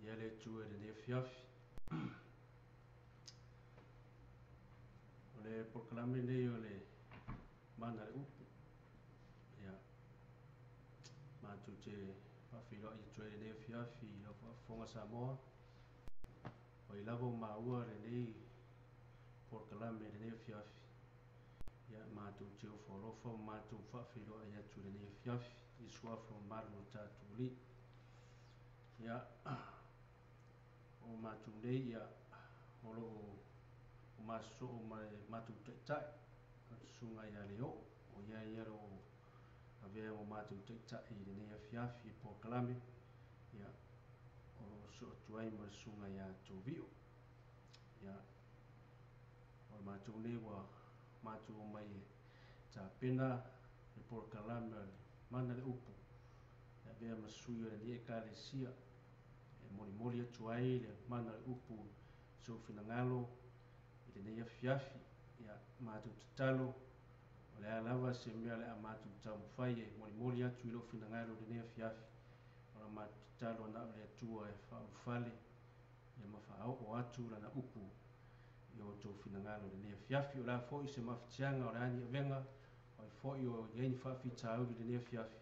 ia le tu e le fiafi o le proklame nei o le mana le upu ia matu te whawhiro i tu e le fiafi i o whafonga Samoa o i lavo maua le nei proklame le fiafi ia matu te o wholofa matu whawhiro i atu le fiafi i suafo malu tatu li ia o matu nei ia o lo o maso o mai matu tai sunga ia leo o ia ia ro ave o matu tai i nei fiafi po kalame ia o so tuai ma sunga ia to vio ia o matu nei wa matu o mai ta pena e por kalame mana le upu ia ave ma suio le ekalesia moli atu ai le mana upu so finangalo i le nei fiafi ia matu tatalo o le alava se mea le a matu taumafai e moli atu i lo finangalo le nei fiafi o la matu tatalo na le atua e whaufale ia mawhaau o atu lana upu i o tau finangalo le nei fiafi o la foi se mawhitianga o le ani avenga o i foi o ieni whawhitau le nei fiafi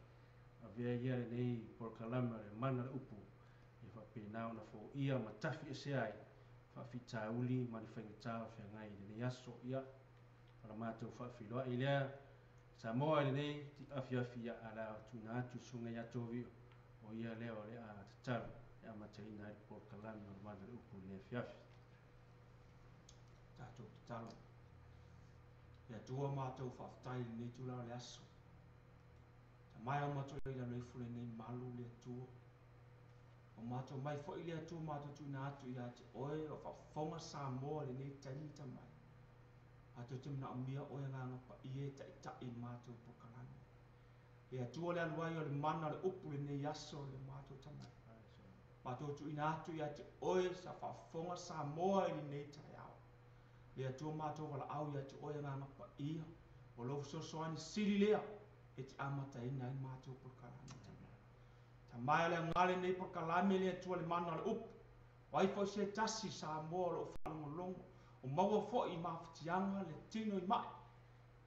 a vea ia le nei porkalama le mana le upu e whapena ona fo ia ma tafi e se ai whawhitauli ma ni whaingatau whengai le aso ia ala mātou whawhiloa i lea Samoa le nei ti awhiawhi ia ala tuna atu sunga ia tovi o ia lea o le a tataru e a mataina i por kalami o mana le upu le awhiawhi tātou talo ia tua mātou whawhitai nei tula le aso ta mai o mātou i la leifu le nei malu le tua o mātou mai fo i le atu mātou tuna atu ia te oe o whawhonga Samoa le nei taimi ta mai ato te mna umia oe nganga pa ie ta i mātou po kalani le atua le aluai o le mana le upu le nei aso le mātou ta mai mātou tuna atu ia te oe sa whawhonga Samoa le nei tai au le atua mātou wala au ia te oe nganga pa ia o lofu sosoani siri lea e te amata ina i mātou po kalani ta mai ta mai le ngale nei por kalame le atua le mana le upu wai fo se tasi Samoa lo whanongolongo o maua fo i mawhitianga le tino i mai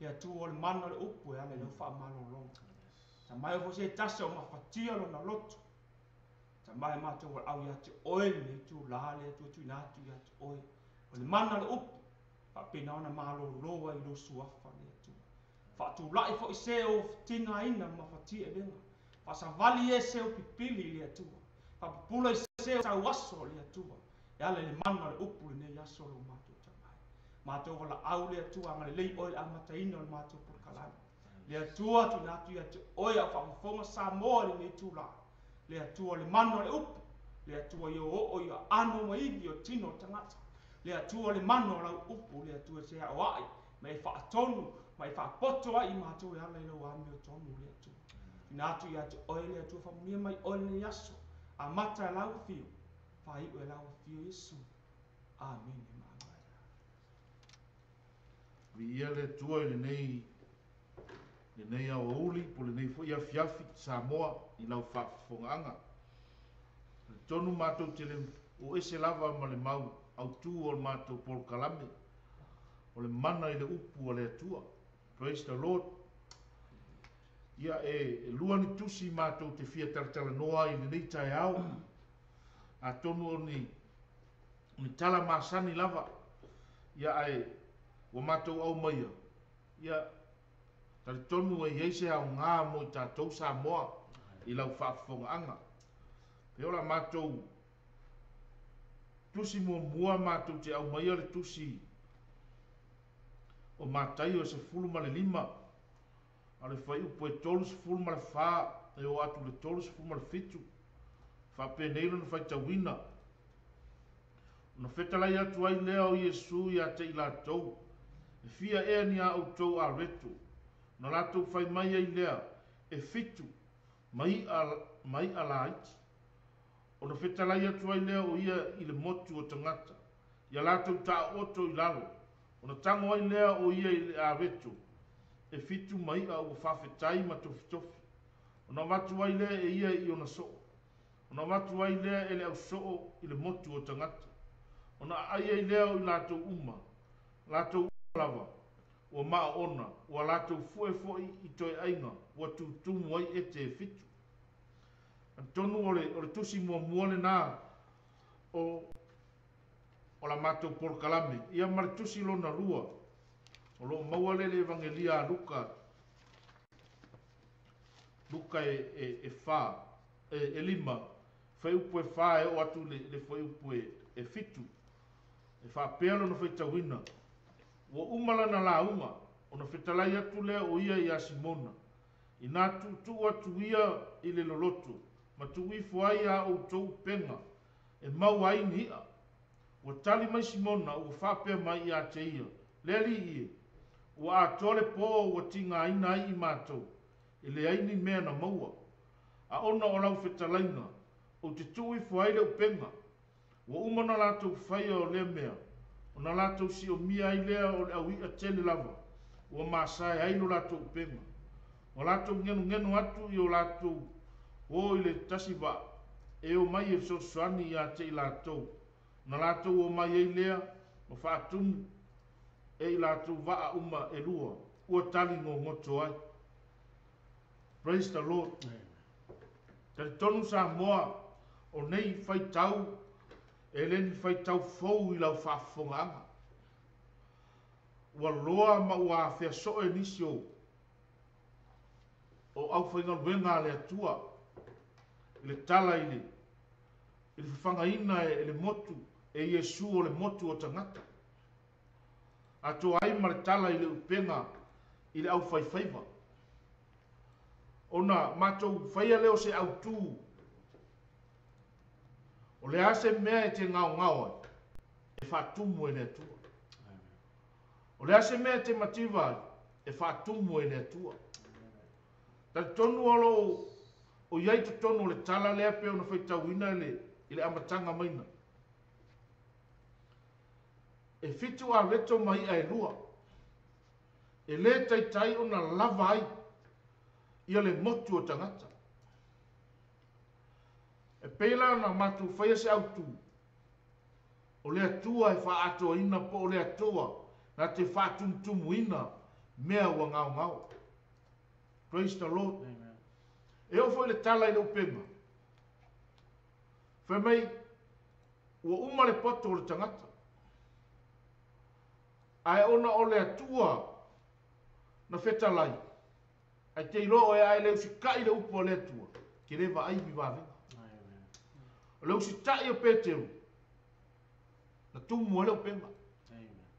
le atua le mana le upu e ale le whamalolongo ta mai fo se tasi o mawhatia lo na loto ta mai mātou wal au ia te oe nei tu la le atua tu inatu ia te oe o le mana le upu pa pena ona malo loa i lo suafa le atua whaatu lai fo i se o tinga ina mawhatia e venga Pasavali e se o pipili le atua. Papula se o tau aso le atua. E ale le mana le upu le nei aso lo mātou tamai. Mātou wala au le atua ngale lei oe a mataina o le mātou por kalani. Le atua tu natu ia te oe a whakafonga Samoa le nei tūla. Le atua le mana le upu. Le atua i o i ano maigi o tino tangata. Le atua le mana o lau upu le atua se a oai. Mai whaatonu, mai whaapoto ai mātou e ale lau ame o tonu le atua. Natu ia te oele atu whamunia mai oele yaso. A mata e lau fio. Whai ue lau fio Yesu. Amen. Ia le tua le nei au uli po le nei fo ia fiafi Samoa i lau whaafongaanga. Le tonu mātou te le o ese lava ma le mau au tū o le mātou pol kalame. O le mana i le upu o le atua. Praise the Lord. Ia e lua ni tusi mātou te fia taratala noa i nei tai au. A tonu o ni tala masani lava. Ia e wa mātou au maia. Ia tari tonu e yeise au ngā mo i tātou Samoa i lau whaafonga anga. Peola mātou tusi mua mātou te au maia le tusi o mātai o se fulu ma le lima. Ale fai upo e tolus fulu ma le wha e o atu le tolus fulu ma le fitu. Wha peneiro na fai tawina. Na whetalai atu ai lea o Yesu i a te i lātou. E fia ea ni a autou a reto. Na lātou fai mai ai lea e fitu mai a laiti. O na whetalai atu ai lea o ia i le motu o tangata. Ia lātou ta oto i lalo. O na tango ai lea o ia i le a reto. E fitu mai a ua whawhetai ma tofi tofi. O na watu ai lea e ia i ona so. Ona matu ai lea ele au soo i le motu o tangata. Ona ai ai lea i lato uma. Lato uma lava. Ua maa ona. Ua lato fue foi i toi ainga. Ua tutumu ai e te fitu. Tonu ole tusi mua muole nā. O la matou porkalame. Ia maritusi lona rua. O lo maua lele evangelia Luka. Luka e whā. E lima. Whai upu e whā e o atu le whai upu e fitu. E whā pealo na whai tauhina. Ua umala na la unga. O na whetalai atu lea o ia i a Simona. I nā tu atu ia i le loloto. Ma tu i fuai a o tau penga. E mau aini ia. Ua tali mai Simona ua whapea mai i a te ia. Lea li ie. Ua a tole po ua tinga aina ai i mātou. I le aini mea na maua. A ona o lau whetalaina. O te tui fuai leo penga. Ua umana lātou whaia o lea mea. O na lātou si o mia ai lea o le au i a tele lava. Ua māsae aino lātou penga. O lātou ngenu atu i o lātou. O i le tasiva. E o mai e sosuani i a te i lātou. Na lātou o mai ei lea. O whaatumu. E i lātou waa uma e lua. Ua tali ngō ngoto ai. Praise the Lord. Tari tonu sa moa. O nei whai tau. E leni whai tau fou i lau whaafonga anga. Ua loa ma ua whea so e nisi o. O au whainga luenga le atua. I le tala i le. I le whanga ina e le motu. E Yesu o le motu o tangata. Ato ai ma le tala i le upenga. I le au whaiwhaiva. Ona matou whaia leo se au tū. O le ase mea e te ngau ngau ai. E whaatumu e le atua. O le ase mea te mativa ai. E whaatumu e le atua. Tari tonu olo o iai tu tonu le tala lea peo na whaitauina i le amatanga maina. E fitu a reto mai ai lua. E le tai o na lava ai. Ia le motu o tangata. E pela na matu whaia se autu. O le atua e wha ato ina po o le atua. Na te wha tumtumu ina. Mea ua ngau ngau. Praise the Lord. Amen. E o foi le tala i le upenga. Whamei. Ua uma le poto o le tangata. Ai ona o le atua. Na whetalai. Ai te ilo e ai leu si kai le upo le atua. Ki rewa ai mi wawenga. O leu si tai o peteu. Na tumu e leu penga.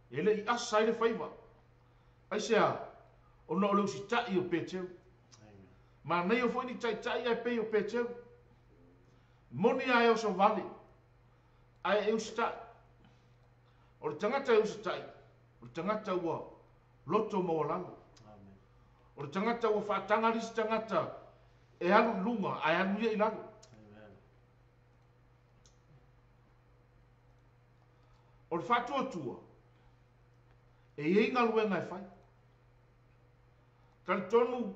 E le i asa i le whaiva. Ai sea. O no leu si tai o peteu. Ma nei o foi ni tai ai pe o peteu. Moni ai o so vale. Ai e usi tai. O le tangata e usi tai. O le tangata ua loto mo lalo. O le tangata ua whaatanga risi tangata e alu lunga, ai alu ia i lalo. O le whaatua tua e inga luenga e whai. Tali tonu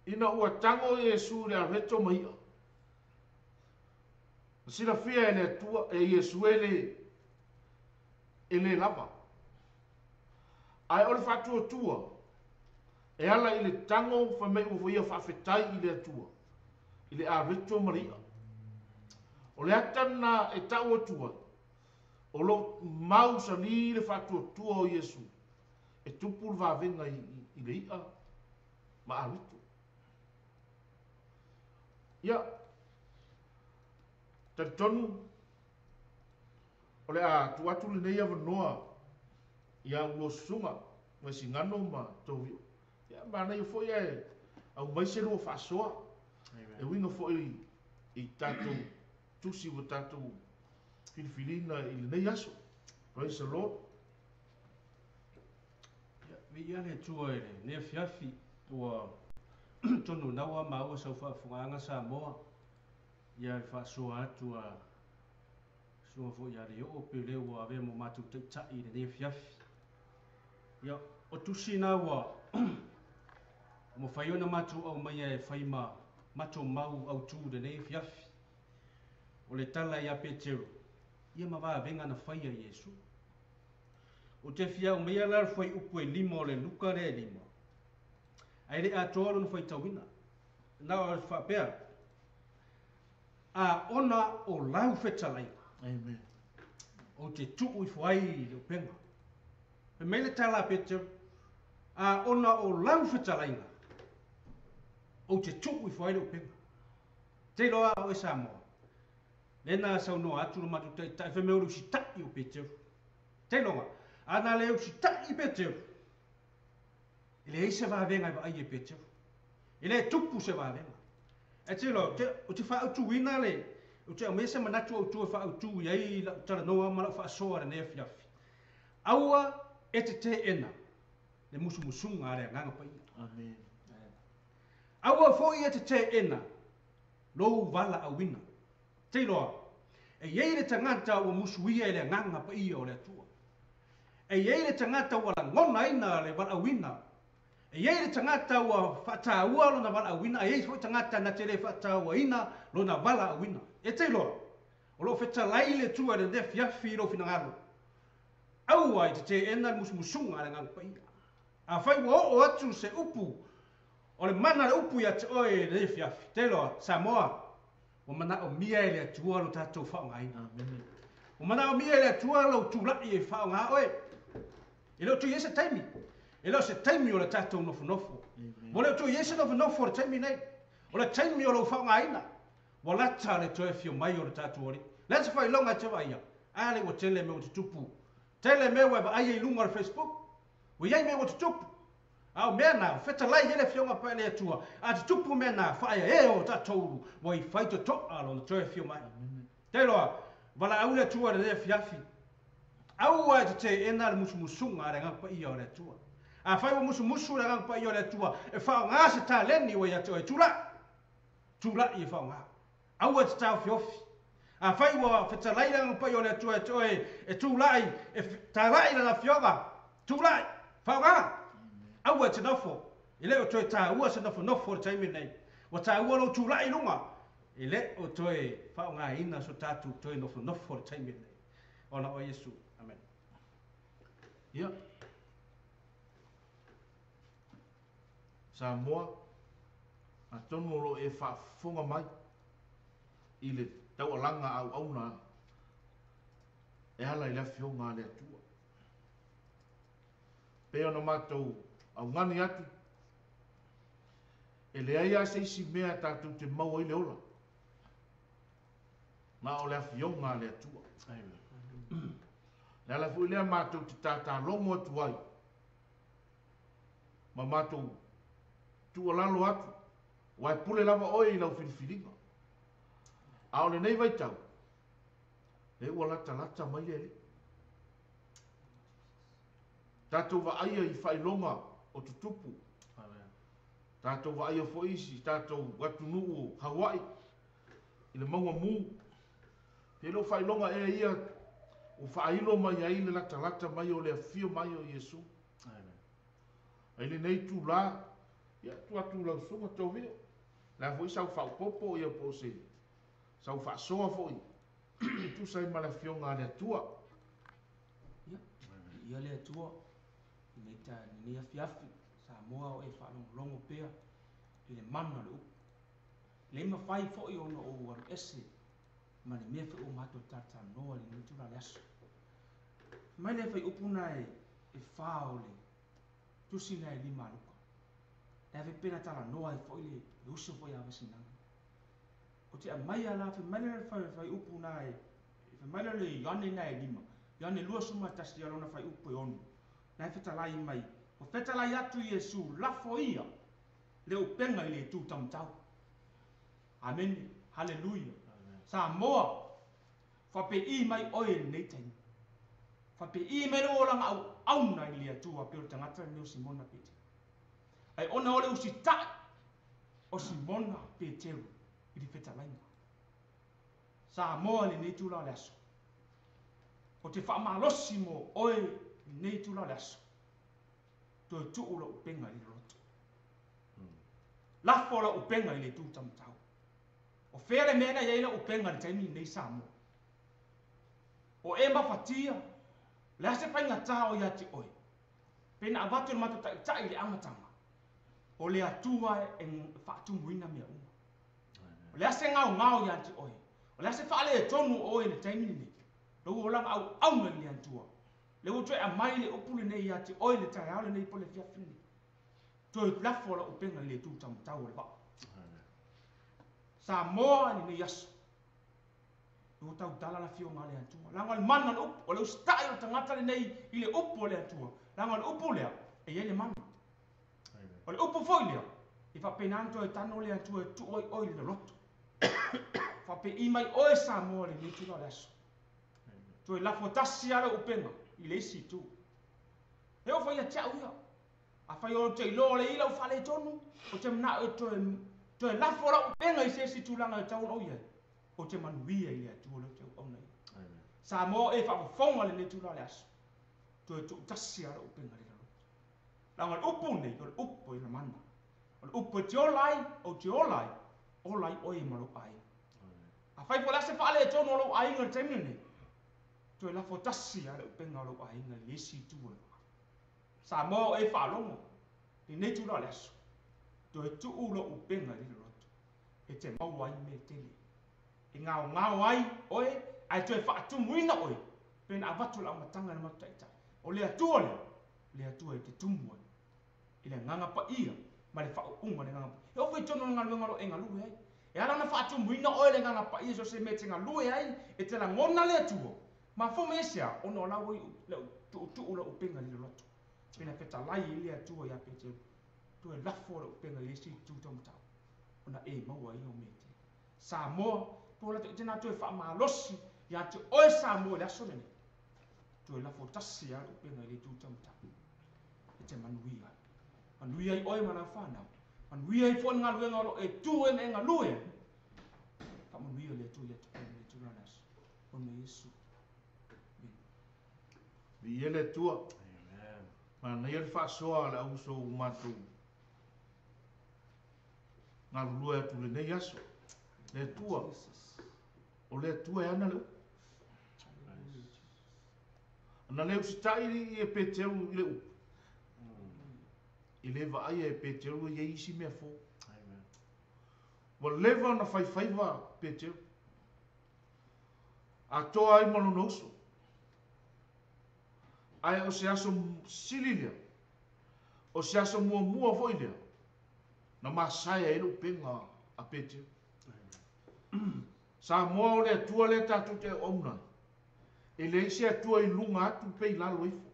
ina ua tango e Yesu le areto maia. Sina fia ele atua e Yesu ele lava. Ai o le whaatua tua e ala i le tango whamei uwhia whawhetai i le atua. I le areto maria. O le atana e tau atua. O lo mau sa ni le whaatua tua o Yesu. E tupu le wawenga i le ia. Ma areto. Ia. Tari tonu. O le a tuatu le nei avanoa. Ia ua sunga. Mai si ngano ma tovio. Ia mana i foi e. Au mai se lua whaasoa. E winga foi i tatou. Tusi wa tatou. Filifilina i le nei aso. Praise the Lord. Ia le tua ele. Ne fiafi. Ua. Tonu naua maua sau whaafunganga sa moa. Ia whaasoa atu a. Sua fo ia le o pe le ua ave mo matu te tai le ne fiafi. Ia o tusi na ua. Mo whaiona matu au mai e whaima. Mato mau au tū le ne fiafi. o le tala ia Petero ia mavavenga na faia Iesu o te fia o mea lar fai upu e lima o le luka le lima ai le atoa lona fai tauina na o whapea a ona o lau fetalai Amen. o te tuu i fuai le upenga pe mele tala Petero a ona o lau fetalai o te tuu i fuai le upenga te loa o e Samoa lena sau no atu no matu tai fe meu si tai o Petero te loa ana le si tai Petero ile se va venga va ai Petero ile tupu se va venga e te lo te o te fa tu wina le o te me se manatu o tu fa tu ye la tala no ma fa so ara ne fiafi aua e te ena le musu musunga are nganga pai Amen. aua fo e te ena lo vala a wina te loa e ye le tangata o musu ia le nganga pai o le tua e ye le tangata o la ngona ina le vala wina e ye le tangata o fata ua lo na vala wina e fo tangata na te le fata o ina lo na vala wina e te loa o lo feta lai le tua le fiafi lo fina ngalo au ai te ena musu musunga le nganga pai a fai o atu se upu o le mana le upu ya te oe le fiafi te loa Samoa o mana o mia ele atua lo tatou whaongai. Amen. O mana o mia ele atua lo tūlai e whaonga oe. E leo tu iese taimi. E leo se taimi o le tatou nofo nofo. Mo leo tu iese nofo nofo o le taimi nei. O le taimi o lo whaonga ina. Wa lata le toe fio mai o le tatou ori. Let's whai longa te waia. Ale o tele me o te tupu. Tele me wa ai e lunga le Facebook. O iai me o te tupu. Au mea na, feta lai ele fionga pa ele atua. A te tupu mea na, whaia e o ta touru. Mo i whaito to alo na toe fio mai. Te loa, wala au le atua le fiafi. Au ai te ena le musu musunga le ngang pa ia o le atua. A whai wa musu musu le ngang pa ia o le atua. E whao ngā se tā leni o i atua e tula. Tula i e whao ngā. Au ai te tau fiofi. A whai wa feta lai le ngang pa ia o le atua e tula i. E tā lai na fionga. Tula i. Whao ngā. Aua te nofo, i le o toe tā ua se nofo nofo o taimi nei. Wa tā ua lo tūlai lunga, i le o toe whao ngā ina so tātu toe nofo nofo o taimi nei. Ona o Yesu. Amen. Ia. Samoa, a tonu lo e whaafonga mai, i le taualanga au auna, e hala i la fionga le atua. Pea no mātou au ngani atu. E lea ia se isi mea tātou te maua i le ola. Nā o lea fionga le atua. Lea la fui lea mātou te tātā longo atu ai. Ma mātou tua lalo atu. Wai pule lava oi i lau whiriwhiringa. A ole nei vai tau. E ua lata mai le. Tātou wa aia i whailonga o tutupu. Tātou wa aia fo isi, tātou watunu o Hawaii. I le maua mū. Te lo whailonga e ia o whailo mai ai le lata mai o le fio mai o Yesu. Ai le nei tū la, ia tu atu lau sunga tau veo. La fo i sau whaupopo ia po se. Sau whaasoa fo i. Tu sai ma le fionga le atua. Ia le atua. Nei ta ni afiafi Samoa o e whaalongo pea i le mana le upu. Le ma whai fōi ona o waru ese ma le mea whi o mato tata noa le nutura le aso. Mai le whai upu na e whao le tusi na e lima luka. E ave pena tala noa e fōi le uso fōi awe sinanga. O te a mai ala mai le whai upu na e mai le yane na e lima. Yane lua suma tasi alona whai upu e onu. Nai whetalai mai, o whetalai atu Iesu, lafo ia, le upenga i le tū tamtau. Amen, hallelujah. Samoa, whape i mai oe nei taimi. Whape i mai lo langa au auna i le atua pe o tangata me o Simona Pete. Ai ona ole usi tai o Simona Petero i le whetalai mai. Samoa le nei tūla le aso. O te whaamalosi mo oe nei tu la laso. To tu ulo upenga i roto. La fola upenga i le tu tamtau. O fere mena ia ila upenga le taimi nei Samoa. O e mafatia, le ase painga tao ia te oi. Pena avatu le matu tai le amatanga. O le atua e whaatu muina mea uma. O le ase ngao ia te oi. O le ase whaale e tonu oi le taimi nei. Lou o langa au na le antua. Le o tue a mai le upule nei ia te oi le tai au le nei po le fiafini. Toi plafo la upenga le tu tamutau le wha. Samoa ni nei yasu. O tau tala la fio ngale atua. Langa le mana le upu. O le ustai o tangata le nei i le upu le atua. Langa le upu lea. E ye le mana. O le upu foi lea. I fa penanto e tano le atua e tu oi le loto. Fa pe i mai oe Samoa le nei tula le asu. Toi la fotasi ala upenga. I le isi tu. E o fai a tia uia. A fai o te ilo le ila u fale tonu. O te mna e toi la fora upenga i se isi tulanga e taun oia. O te manuia i le atua le tau au nei. Samoa e whafonga le le tula le asu. Toi tu tasi ala upenga le lalo. Langa le upu nei, o le upu i le mana. O le upu te olai, o te olai, olai oi malo ai. A fai po lase whaale e tonu alo ai ngal taimine nei. Toi la fotasi ala upenga alo ai ngal lesi tu le. Samoa e whalongo, ni nei tula le asu. Toi tu ulo upenga le lalo. E te mau ai me tele. I ngao ai, oe, ai toi whaatu muina oe. Pena avatu la matanga na mataitai. O lea tua e te tumu ai. I le nganga pa ia, ma le whao unga le nganga pa. E o whi tono ngā luengaro e ngā lue ai. E ala na whaatu muina oe le nganga pa ia, so se me te ngā lue ai, e te la ngona lea tua. Ma fome esa, ono la wai, tu la upenga li loto. Pena peta lai i lea tua ia pete. Tu e lafo la upenga i esi tu tamutau. Ona e maua i o mete. Samoa, pola te tena tu e wha malosi, ia te oe Samoa le aso nene. Tu e lafo tasi a upenga i le tu tamutau. E te manuia. Manuia i oe mana whanau. Manuia i fon ngā lue ngaro e tu e me ngā lue. Wha manuia le tu ia te oe le tu rana aso. Ona Yesu. Vi ele tua. Ma na ia fa soa la uso umatu. Ngā lue atu le nei aso. Le tua. O le tua e ana leu. Ana leu sitai e peteu leu. I leva ai e peteu e isi mea fo. Wa leva na fai peteu. A toa ai manonoso. Ai o se aso sililia. O se aso mua foilia. Na masaya e penga a peteu. Sa moa o le atua le tatu te omna. E le isi atua i lunga atu pei lalo ifo.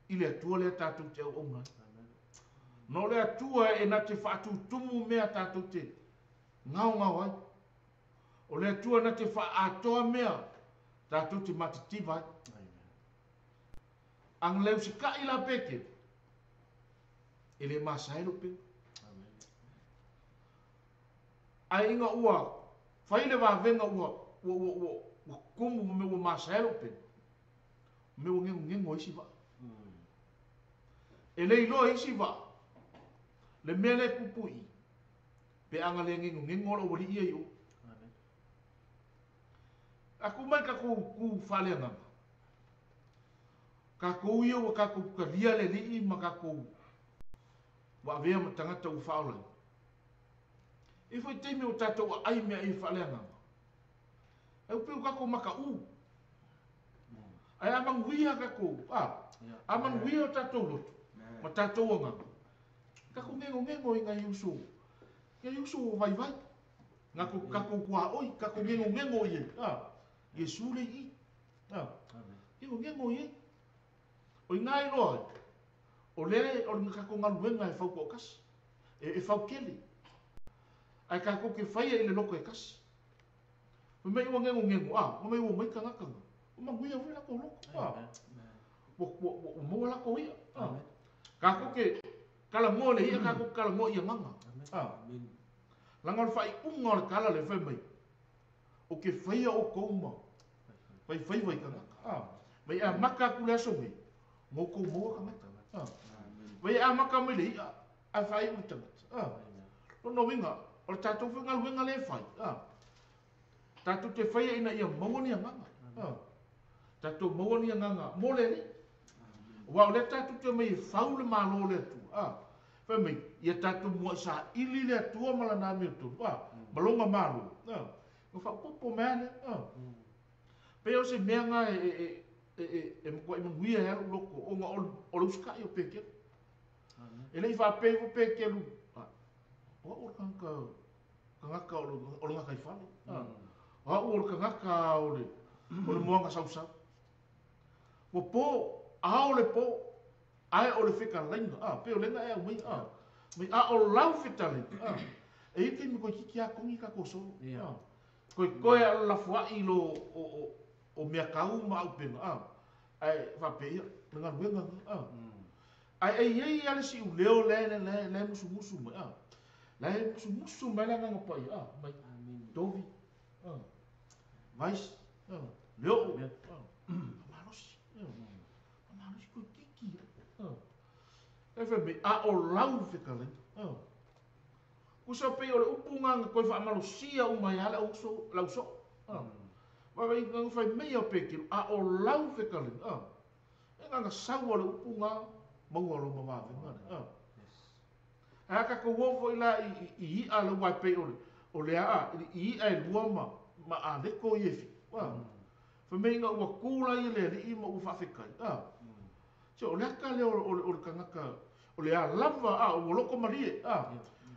I le atua le tatu te omna. No le atua e na te whaatu tumu mea tatu te ngau ai. O le atua na te whaatoa mea tatu te matitiva ai. Ang leu si ka ila peke. E le masailo pe. Ai inga ua. Whaile wa venga ua. Kumu me ua masailo pe. Me ua ngengo isi wa. E le ilo isi wa. Le mele kupui. Pe anga le ngengo la wali ia yo. Aku mai ka ku whale ngama. Ka kou ia wa ka kou ka lia le lii ma ka kou. Wa vea ma tangata u whaola. E foi teime o tatou wa ai mea i whale ngama. E upiu ka kou maka u. Ai amang wia ka kou. Amang wia o tatou loto. Ma tatou o ngama. Ka kou ngengo i ngai uso. Ngai uso o vai. Nga kou ka kou kua oi. Ka kou ngengo i e. Yesu le i. Ngengo i e. O ngai loa. O le o nga ko ngaluenga e fau ko kas. E fau kele. Ai ka ko ke fai e le loko e kas. O mai o ngengo. O mai o mai ka ngaka. O manguia o la ko loko. O mo la ko ia. Ka ko ke kala mo le ia ka ko kala mo ia manga. Langa fai unga le kala le fai mai. O ke fai o ko uma. Fai ka ngaka. Mai a maka ku le so mai. Moko mo ka mata. Vai a maka mai le a fai utanga. No winga, o o tatou whengaluenga le whai. Tatou te whaia ina ia maua ni anganga. Tatou maua ni anganga mo le le. Wa o le tatou te mai whau le malo le atu. Whai mai, ia tatou mua sa ili le atua malana me tu. Malonga malo. Ngo whapopo mea le. Peo se mea ngā mkwa imanuia hea loko o ngā o uskai o peke. E lei whape o peke lu. Wa o kangaka o le ngaka i whale. Wa o kangaka o le moanga sausau. Wa po, ao le po, ai o le whika lainga. Peo lenga e au mai. Mai a o lau whita lenga. E ike mi koe kiki a kongi ka koso. Koe a la fuai lo o mea kau ma au pena. Ai whapea, nga ruenga. Ai ei ale si u leo le musu mai. Le musu mai la nga pai. Mai dovi. Mais. Leo. Malosi. Malosi koe kiki. E whame a o lau whikale. Kusa pei o le upunga koe whaamalosia o mai ala lau so. Wawai ngang whai mea o pekiru, a o lau whikale. E nganga sau o le upunga, maua lo mawawinga. E haka ko wofo ila i ia le wai pei o le a, i ia e lua ma a leko i e fi. Whamei nga ua kula i le li i ma ua whawhikai. So o leka le o le kangaka, o le a lava, o loko marie.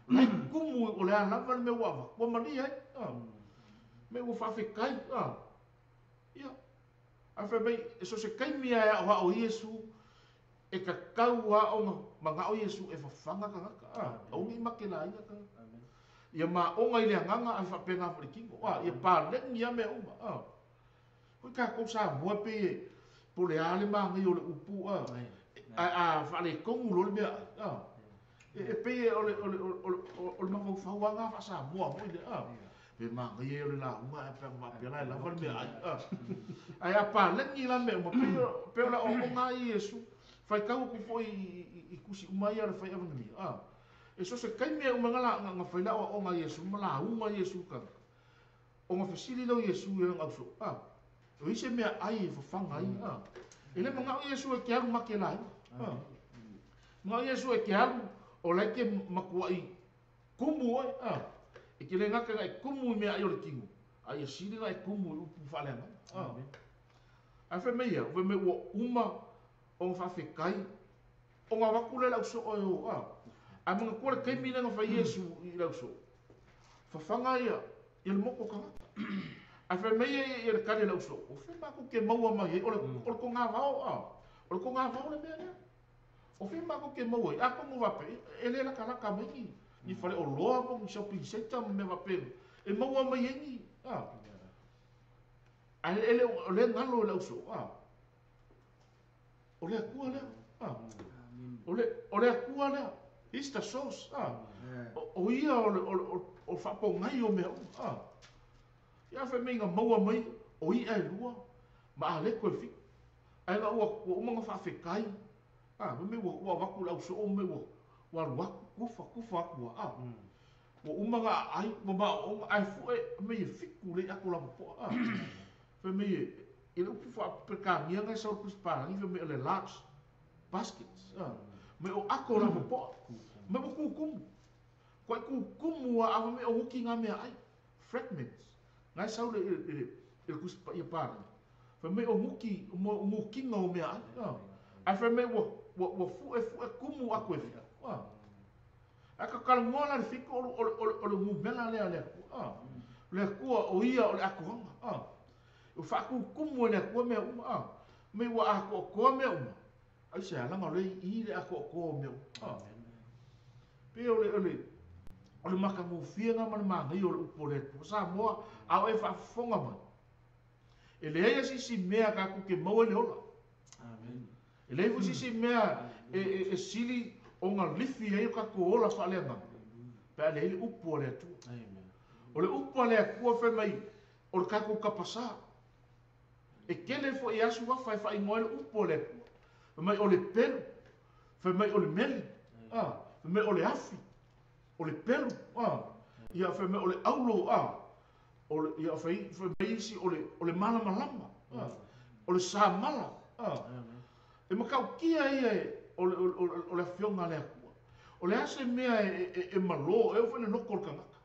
Lai kumu o le a lava me ua wa marie. Me ua whawhikai. Ia. A whamei, e so se kaimia e a o Iesu, e ka kaua o mga o Iesu e whawhanga kangaka. Aungi make la ia ka. Ia ma onga i le anganga ai whapenga whalikingo. Ia pā lengi ia mea uma. Hoi ka kousa mua pe po le ale ma ngai o le upu. A whale kongu lo le mea. E pe o le mawauwhauanga whasa mua mo i le. Pe ma ngai o le la unga e penga wapena e lawa le mea. Ai a pā lengi la mea uma pe o la o ngā i Iesu. Whai kau ku fo i kusi umai ala whai awanami. E so se kaimea umangala nga whaila o ngā Iesu, ma la unga Iesu ka. O ngā whasili lau Iesu e ngā uso. O ise mea ai e whawhanga ai. E le mga o Iesu e ke alu make lai. Mga o Iesu e ke alu o laike makua i kumu oi. E ke le ngaka ngai kumu i mea ai o le kingu. Ai e sili ngai kumu i upu whaleanga. Ai whai mea, whai mea ua uma o ngā whawhekai. O ngā wakule lau so oi o. A mga kore kaimina ngā whai Iesu i lau so. Whawhanga ia, i le moko kangaka. A whai mea i le kare lau so. O whai mako ke maua mai, o le ko ngā vau. O le ko ngā vau le mea lea. O whai mako ke maua i, a kongo wape, e le laka laka mai ni whare o loa po ni shopping center me wape. E maua mai engi. A le ngalo lau so. O le akua lea. O le akua lea. Easter sauce. O ia o whapo ngai o mea. Ia whai mei ngā maua mai, o ia e lua, ma a leko e whiku. Ai ngā ua umanga whawhekai. Me ua waku lau so o me ua ruaku kufa akua. Ua umanga ai, ma o ai fue mei e whiku le ako la popoa. Whai mei e le upu whapeka ngai sau prisparangi, whai mei le large baskets. Me o ako la popoa. Me o kukumu. Koe kukumu a awa me o huki ngā mea ai. Fragments. Ngai sau le kuspa ia pāra. Whai me o huki ngā o mea ai. Ai whai me ua fue kumu ako e whika. A ka kalangola le whika o le mumela lea kua. Lea kua o ia o le ako hanga. O whaku kumu e lea kua mea uma. Me ua ako o koa mea uma. Ai se alanga o le i le ako o koa mea uma. Pe o le maka ngofia ngā mani mangai o le upo le tu. Sa moa au e whaafonga mai. E le eia si mea ka kuke maua le ola. E le fusi si mea e sili o ngā lifi e o ka ko ola whaalea ngā. Pe le ele upo le tu. O le upo le kua whai mai o le kako kapasa. E kele fo i asu wa whai ngoe le upo le tu. Mai o le pelu. Whai mai o le meli. Mai o le afi. O le pelu. ia fe me ole aulo ole ia fe me isi ole malama ole sa mala e makau kia ia ole fionga le akua ole ase mea e malo e o fene noko kangaka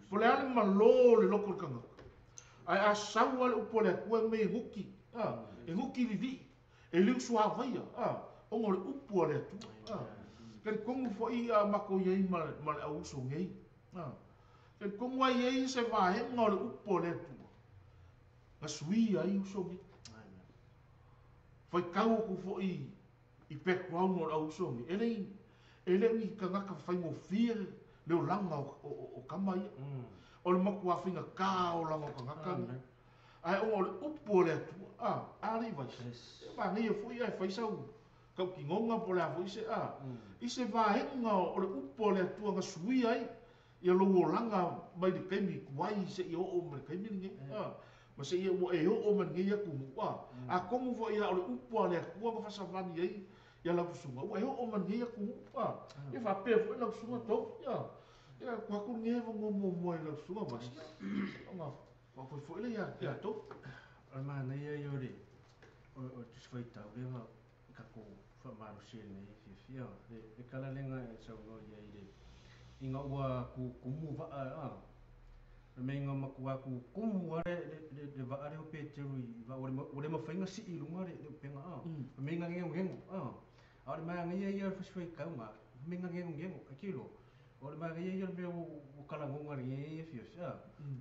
pole ale malo le loko kangaka ai a saua le upo le akua me nguki e nguki livi e liu sua vaia ongo le upo le atua kari kongu fo i a mako iei ma le auso ngei kari kongu ai iei se vahenga o le upo le atua nga sui ai uso ngei fai kau ku fo i background o le auso ngei ele ni kangaka fai mo fia le o langa o kama ia o le maku afinga ka o langa o kangaka ai o le upo le atua ari vai ba ngai fo ia fai sau kau ki ngonga po le afo i se vahenga o le upo le atua nga sui ai ia lo o langa mai le kaimi kuai se i o me kaimi nge ma se ia mo e o me nge ia ku a komu fo ia o le upo le atua nga fasavani ai ia la kusunga o e o me nge ia ku ia fa pe fo la kusunga to ia kwa ku nge vo mo mo la kusunga ba nga fa fo ile ia to ma nei ia yori o tsfaita o le ka ko fa maru se nei fia e kala lenga e sa no ia ile inga ua ku kumu va me inga makua ku kumu le va are o peteru i va o le mafainga si i lunga le penga me inga ngengo a le mai ngia ia fa sfai ka nga me inga ngengo akilo o le mai ngia ia me o kala ngonga ri fia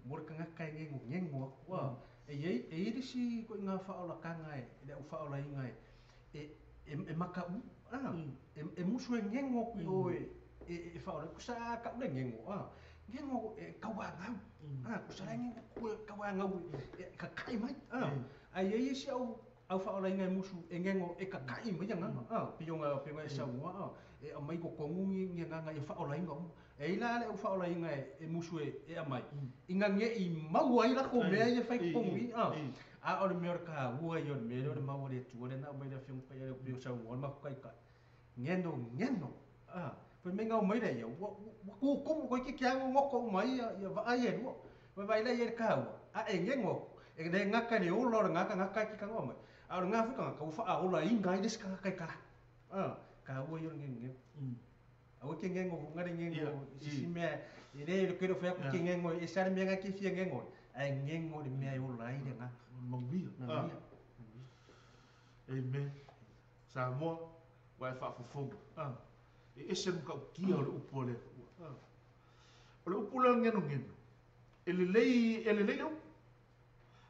mo ka nga kai ngengo wa e ile si ko inga fa ola kanga e le fa ola inga e maka e musu e ngengo ku o e fa ora kusa ka le ngengo e kawanga kusa ngengo ku kawanga ka kai mai ai si au fa ola inga musu e ngengo e ka kai mai nga pionga e sa wa e mai ko kongu nga e fa ola inga e ila le fa ola inga e musu e amai inga nge i mau ai la ko me ai fa kongu a o le merka ua yo me le mau le tu le na mai le fiong pa le pio sa wa ma kai ka ngeno pe menga o mai le yo ku ko ki kia ngo ko mai ya va ai e no vai le ye ka e ngengo e le ngaka le o lo ngaka ki ka ngoma a nga fu ka fa a o la inga i des ka kai ka ka ua yo ngengo a o ke ngengo ngare ngengo si me le ke lo fa ku ngengo e sa me nga ki fi ngengo ai ngengo le me o la i nga Mangvia. Amen. Samoa vai fa fofonga. E ese mo ka kia o le upo le. O le upo le ngeno. Ele lei o.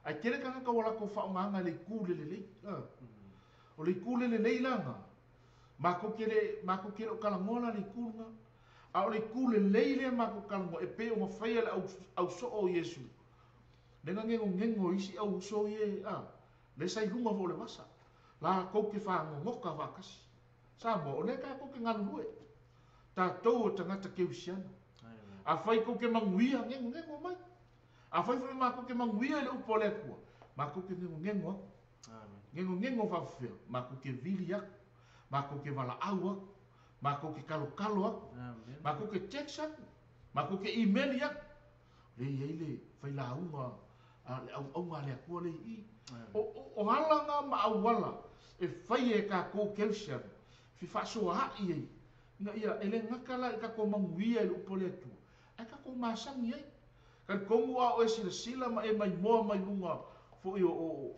Ai kere ka ka wala ko fa nganga le ku le lei. O le ku le lei langa. Ma ko kere o kala ngola le ku nga. A o le ku le lei le ma ko kala ngo e pe o fa ia au so o Yesu. Nenga ngengo isi au so ye le sai lunga vo le masa la ko ke fa ngoka va kasi sa mo le ka ko ke nganu e ta to tanga ta ke usiana a fai ko ke manguia ngengo mai a fai fai ma ko ke manguia le upo le ku ma ko ke ngengo fa fe ma ko ke vilia ma ko ke vala aua ma ko ke kalo ma ko ke texa ma ko ke email ya le fai la uma au ngale ko le i o halanga ma awala e fai e ka ko kelsia fi fa so ha i na ia ele ngakala ka ko manguia le upole tu ai ka ko masangi ai kan kongu a o sila ma e mai mo mai lunga fo i o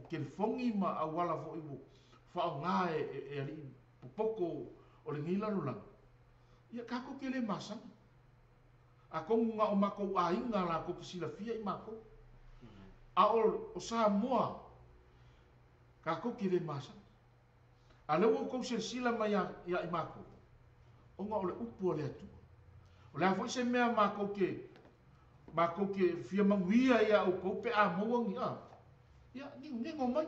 kelfongi ma awala fo i fa nga e ali poko o le ngila lula ia ka ko kele masangi a kongu nga o mako a inga la ko sila fia i mako a o Samoa ka ko kile masa a le ko se sila mai ya i mako o nga o le upu le atu o le afo se mea mako ke fia manguia ya o ko pe a mo ngi ya ni ngo mai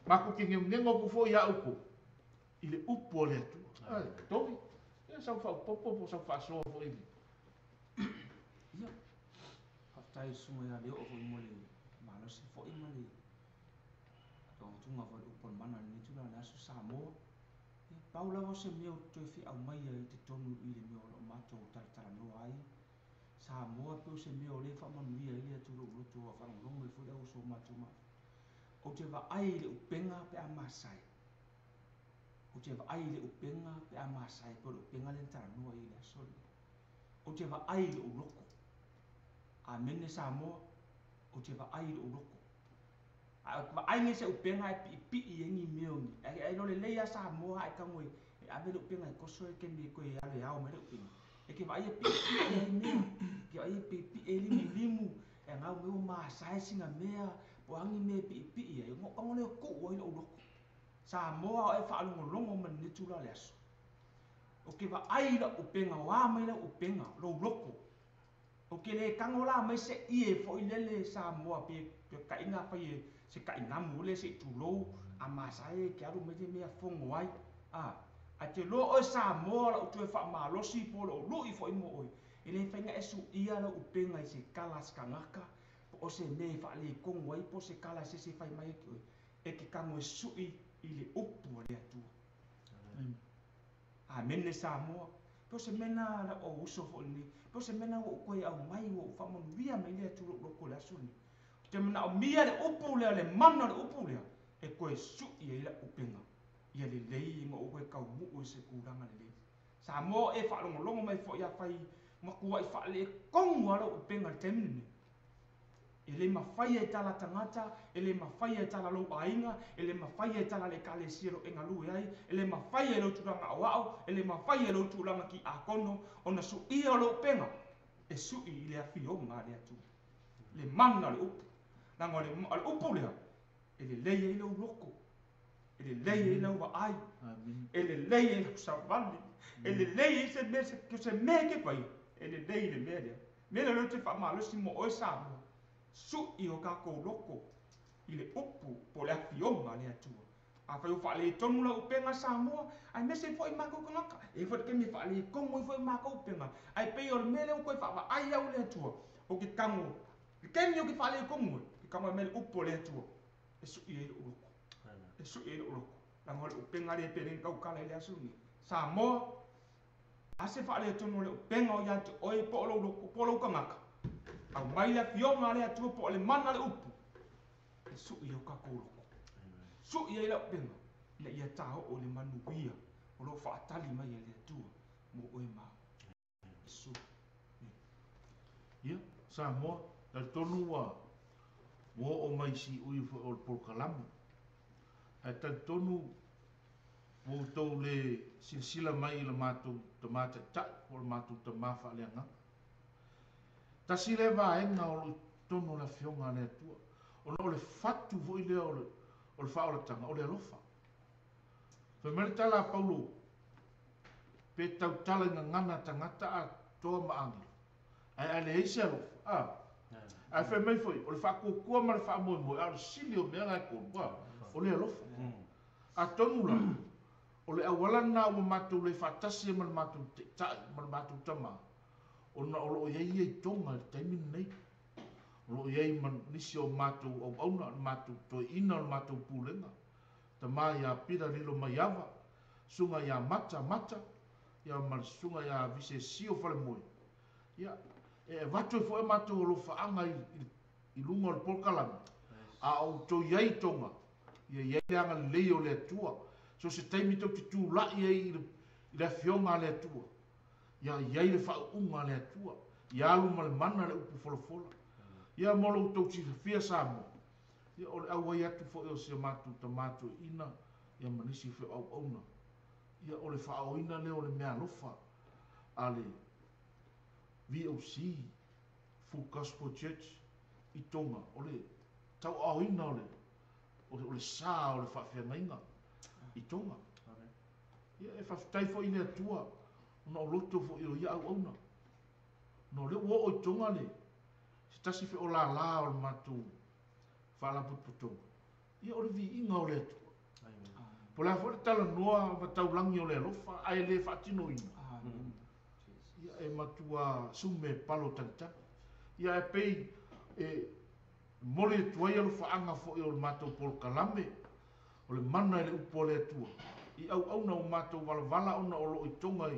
mako ke ngengo ko fo ya o ko ile upu le atu tovi ya sa fa popo sa fa so fo ile ya aftai sunga ya le o fo mo le malo se fo imali to tunga fo upon mana ni tula na su Samoa e paula o se meo to fi au mai ai te tonu i le meo lo mato tala no ai Samoa pe se me o le fa manuia i le tulu lo tu fa longo fu le so ma tu ma o te va ai le upenga pe a masai o te va ai le upenga pe a masai pe o upenga le tara no i le so o te va ai le uloko a mene Samoa o te va ai le uloko a va ai nge se upenga e pi i ngi meongi ai no le leia Samoa ai ka ngoi e ave le upenga ko so e ke me ko e ale ao me le upenga e ke vai pi e mea ke vai pi e limu e ngau meu ma sai singa mea po angi me pi e ngo ngone ko o ile o Samoa e fa longo man ni tula le aso o ke va ai la upenga wa mai la upenga lo loko o ke le kangola mai se ie fo ile Samoa pe ka inga fa ye se ka inga mule se tulo a masai ke aru me me fongo ai a te lo o Samoa la tu fa malosi po lo lu i fo mo oi ele fenga esu ia la upenga i se kala skangaka o se me fa le kongo ai po se kala se fai mai e ke kamo su i le upu le atu a mene Samoa po se mena la o uso fo ni po se mena o ko ia mai o fa mo via mai le atu lo ko la suni te mena o mia le upu le mana le upu le e ko su i la upenga ia le lei mo o ka mu o se kuranga le Samoa e fa longo mai fo ia fai ma ku ai fa le kongo ala o penga temni ele ma fai e tala tangata ele ma fai e tala lo ainga ele ma fai e tala le kale siro e ngalu ai ele ma fai e lo tulanga awao ele ma fai e lo tulanga ki akono ona su ia lo penga e su i le afio nga le atu le mana le upu na ngole al upu le ele lei e lo loko ele lei e lo wa ai ele lei e lo savali ele lei se me se me ke pai ele lei le me lo te fa malo si mo o sa su i o ka ko loko i le upu po le afionga le atua a fa fa le tonu la upenga Samoa ai me se foi mako konaka e fo ke me fa le kongo foi mako upenga ai pe o mele o ko fa ai au le atua o ki kango ke ni o ki fa le kongo ki kama mele upu le atua e su i le loko e su i le loko la ngol upenga le pe kau kala le asuni Samoa ase fa le tonu le upenga o ya o e po lo loko po lo kanaka au mai la fionga le atu po le mana le upu e su i o ka koloko su i la penga le ia tao o le manu wia o lo fa tali mai le atu mo o e ma su ia Samoa ta tonu wa wo o mai si ui fo o por kalami a ta tonu wo to le silsila mai le matu tomata ta o le matu tomafa le nga ta sile va enga o tonu la fionga le tua o no le fatu vo ile o le fa o le tanga o le alofa fe merita la paulo pe tau tala nga ngana tangata a toa maangi ai ale eisi alofa ai fe mai foi o le fa kukua ma le fa moi moi a le sili o mea ngai kua o le alofa a tonu la o le awalana o matu le fatasi ma le matu ta ma le matu tama ona o lo ye ye tonga taimi nei lo ye man nisi o matu o ona matu to ina o matu pulenga ta mai ya pira lilo mai ava sunga ya mata ya mar sunga ya vise sio fale moi ya e vatu fo e matu lo faanga i lunga o polkalam a o to ye tonga ye anga leo le tua so se taimi to tu la ye i le fionga le tua ya le fa unga le tua ya lu mal mana le upu folo ya molo to ci fia samo ya o au ya tu fo o se matu tomato ina ya manisi fe au ona ya o le fa o ina le o le mea lofa ale VOC Full Gospel Church i tonga o le tau au ina o le sa o le fa fia mainga i tonga ya e fa tai fo ina tua no loto fo io ia au ona no le wo o tonga le se tasi fe o la o matu fa la puto ia o le vi inga o le tu po la fo tala noa ma tau langi o le lofa ai le fa tino ina ia e matua sume palo tanta ia e pei e mole tuai lo fa anga fo o matu por kalame o le mana le upo le tua i au na o matu vala ona o lo i tonga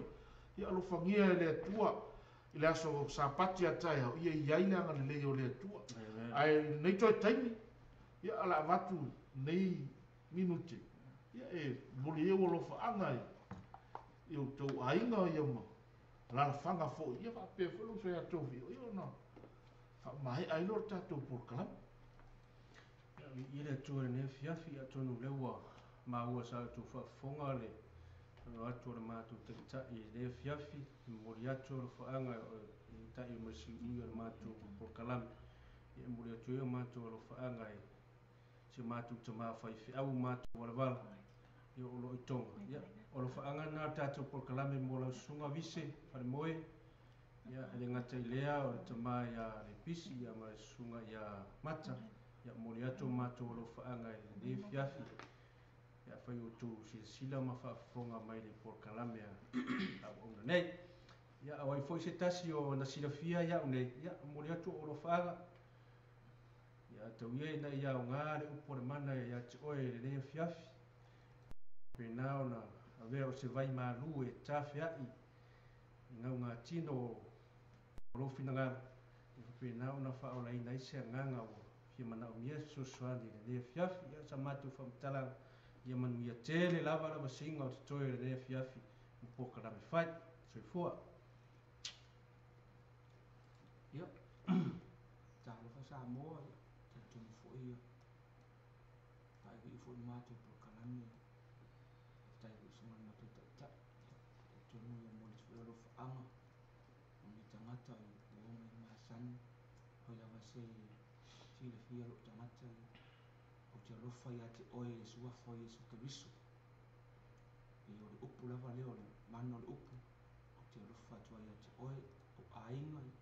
ia lo fangia le tua I le aso sa pati atai au ia iai le anga le o le atua. Ai nei toi taimi, ia ala vatu nei minute. Ia e muli e wolo whaanga i o tau ainga ia ma. La fanga fo ia va pe fo lo fe atovi o ia no. Fa mai ai lo tatou por kalam. I le atua ne fiafi atonu leua ma ua sa tu whafonga le atu le mātou te tai le fiafi mori atu le whaanga i tai o masi ui o le mātou por kalami i mori atu e o mātou le whaanga i se mātou te mawhai fi au mātou wala wala i o lo i tonga o le whaanga nā tātou por kalami mo lau sunga vise whare moe ia le ngata i lea o le tama ia le pisi ia ma le sunga ia mata ia mori atu mātou lo whaanga i le fiafi ia whai o tū sila ma whaafonga mai le por kalame a ona nei ia awai foi se tasi o na sila fia ia o nei ia mori atu o lo whaaga ia tau ia ina ia o ngā le upo le mana ia te oe le lea fiafi pena o na avea o se vai malu e tafe ai i ngau ngā tino o lo fina ngara pena o na wha o la ina ise a nganga o fia mana o mia so soani le lea fiafi ia sa matu whamtalanga ia manu ia tele lava lava singa o te toe le lea fiafi o poka rame whai so i fua ia tālo fa sa moa ia te tunu fo ia pai ki fo mātou po kalame tai ki sunga mātou ta te tunu ia mo le suelo fa ama o ni tangata i o mai masani hoi lava se tila fia lo tangata o te alofa ia te oe e sua foi e suke riso i o le upu lava leo le mano le upu o te alofa tua ia te oe o ainga i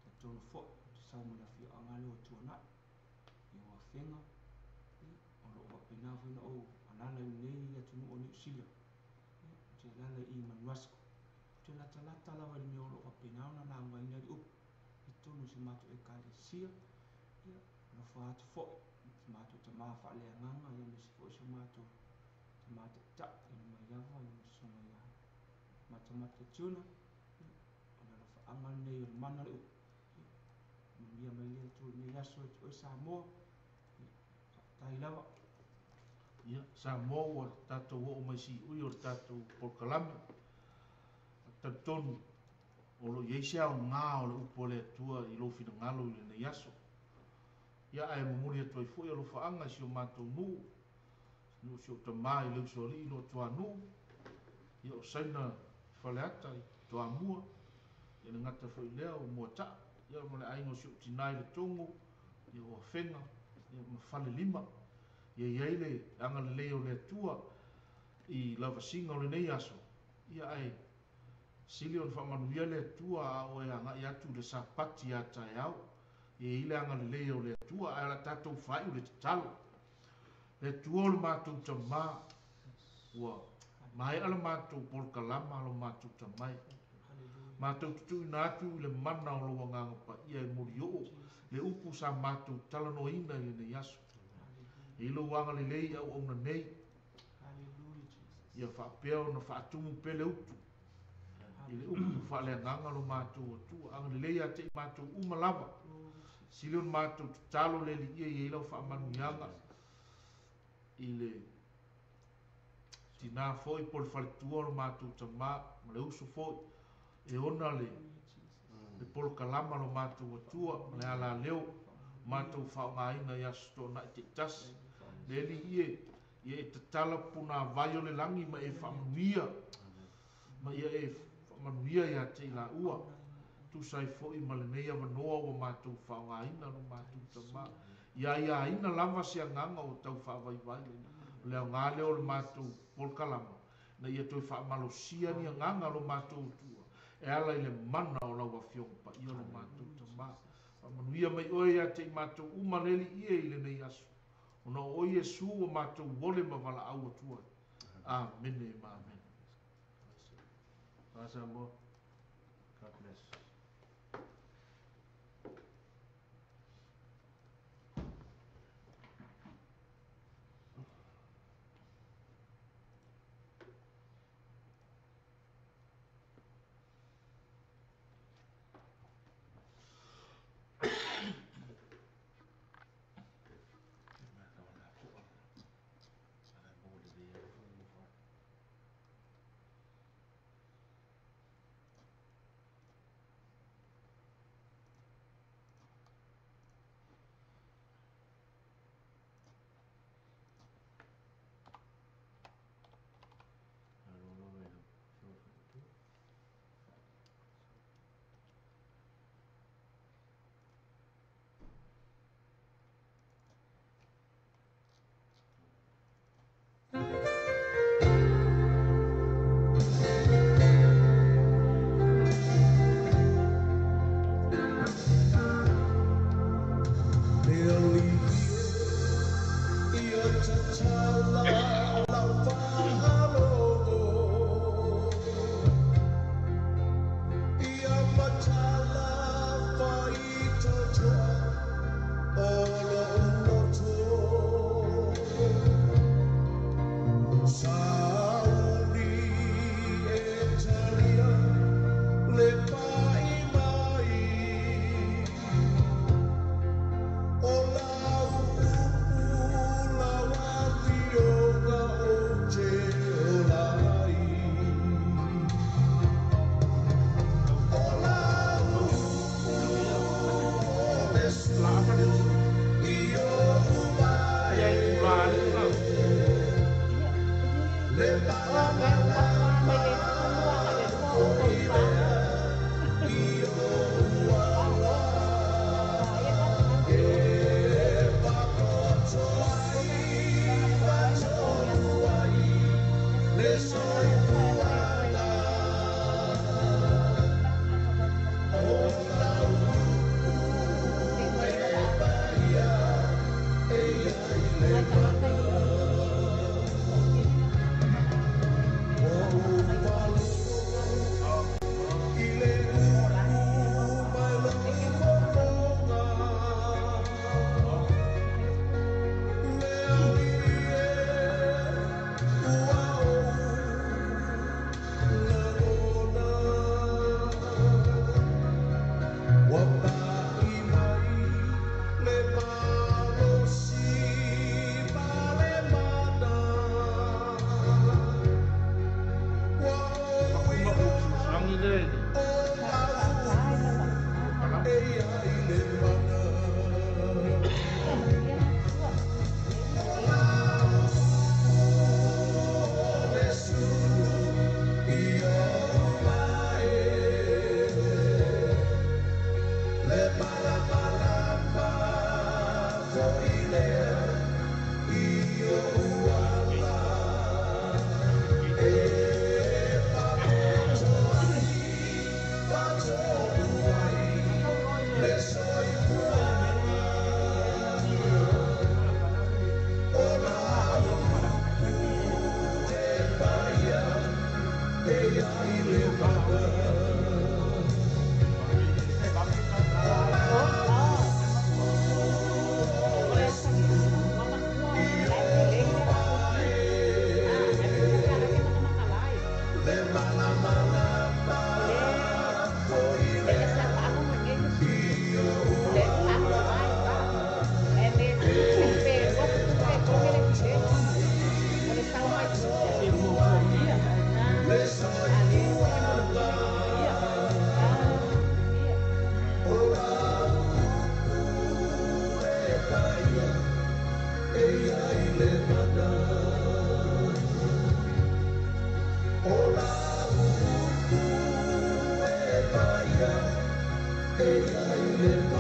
te tonu fo o te saumu la fia anga leo tua na i o a whenga o lo o pina fina o anana i nei ia tunu o ni usila o te lala i manuasko o te lata lata lava i meo lo o pina ona na ngwa ina i upu i tonu se mato e kale sia lo fa atu fo mātou te mawha lea nganga ia me se fo iso mātou te mātou ta i ni mai lava i ni songa ia mata tuna o na rafa anga nei o mana le upu ia mai lea tu ni aso o sa moa tai lava Ia sa mo o tatou o mai si ui o tatou por kalame tatonu o lo iesia o ngā o le upo le atua i lo fina ngalo i le nei aso ia ai mo muri atu ai foi o lo faanga si o mātou nu si o tamai le uso li lo tua nu ia o saina faleata i tua mua ia na ngata foi lea o mua ta ia mo le aingo si o tinai le tongo ia o whenga ia ma fale lima ia iai le anga le leo le atua i lava singa o le nei aso ia ai sili o whamanuia le atua a o e anga i atu le sapati a tai au e ile anga le leo le atua a la tatou whai o le talo le tua o le mātou tamā ua mai ala mātou polka lama alo mātou tamai mātou tutu ina atu i le mana o lo nganga pa ia e mori o le upu sa mātou talano ina i le nei aso e ilo wanga le lei au ona nei ia whapea o na whaatumu pele utu i le upu whale nganga lo mātou atua anga le lei a te mātou umalava sili on mātou talo le li ia i lau whaamanu ianga i le tina foi por whaletua lo mātou tamā ma le uso foi e ona le polo kalama lo mātou atua ma le ala leo mātou whaongaina i asto na i te tasi le li ia e tatala puna vai o le langi ma e whaamanuia ma ia e whaamanuia i a te la ua tu sai foi ma le nei avanoa o mātou whaongaina no mātou tamā ia ina lava se nganga o tau whaavaivai le au ngā leo le mātou polkalama na ia toi whaamalosia ni nganga lo mātou tua e ala i le mana o lau awhionga pa ia lo mātou tamā whaamanuia mai oe ia te mātou umaleli ia i le nei aso ona o Iesu o mātou wole ma wala au atua amen e ma amen Pasa mo God bless Hey,